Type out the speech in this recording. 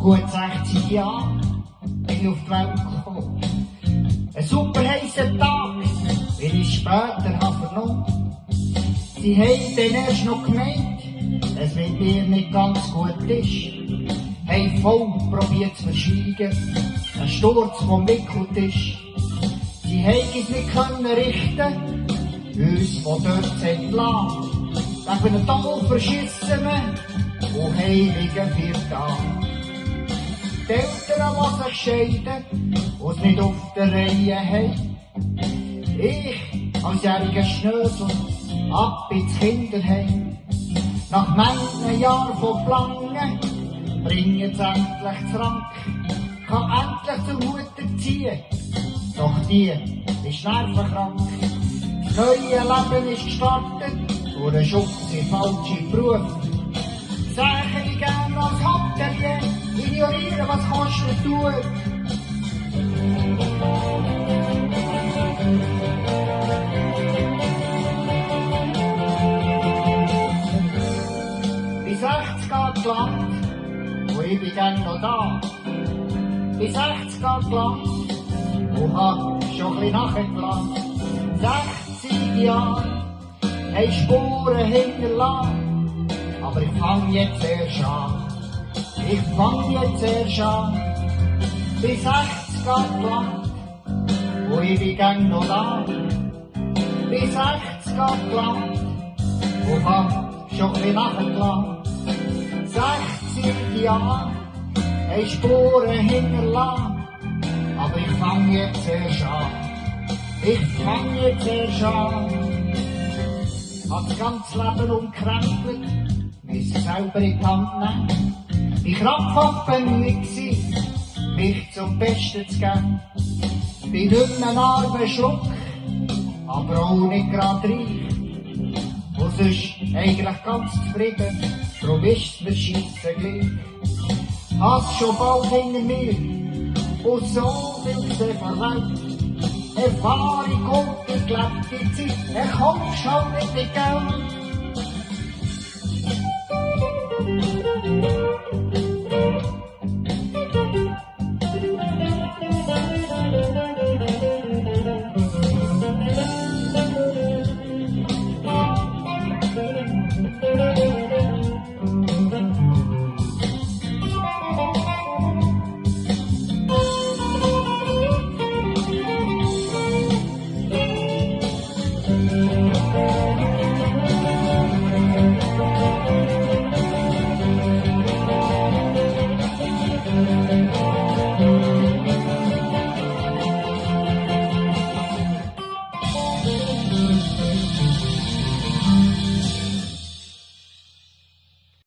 Gut 60 Jahre bin ich auf die Welt gekommen. Ein super heißer Tag, wie ich später habe vernommen. Sie haben dann erst noch gemeint, dass mit mir nicht ganz gut ist. Haben voll probiert zu verschwiegen, ein Sturz vom Wickeltisch. Sie haben es nicht können richten, uns von dort zu entlassen. Wegen einem toll verschissenen und heiligen Viertag. Die Eltern, die sich scheiden und es nicht auf der Reihe haben. Ich, als jähriger Schnösel, ab ins Kinderheim. Nach manchen Jahren von Plangen bringe es endlich zurück. Kann endlich zur Mutter ziehen, doch die ist nervenkrank. Das neue Leben ist gestartet durch einen Schubs in falschen Beruf. Säche ich gern als Hotelier, ignorieren, was kostet tut. Bis 60 geht Land, und ich bin gern noch da. Bis 60 geht Land, und hab schon ein bisschen nachgeplant. 60 Jahre, haben Spuren hinterlassen. Aber ich fang jetzt erst an. Ich fang jetzt erst an. Bis 60 geht Land, wo ich bin gern noch da. Bis 60 geht Land, wo hab schon ein bisschen nachgelassen. 60 Jahre, haben Spuren hinterlassen. Aber ich fang jetzt erst an. Ich fang jetzt erst an. Hab das ganze Leben umkrempelt, müssen selber in die Hand nehmen. Ich war bemüht, mich zum Besten zu geben. Bin nicht mehr ein armer Schluck, aber auch nicht gerade reich. Und sonst eigentlich ganz zufrieden, darum ist mir scheisse gleich. Hast schon bald hinter mir und so viel gesehen verleiht. Erfahrung und gelebte Zeit, kommst halt nicht mit Geld.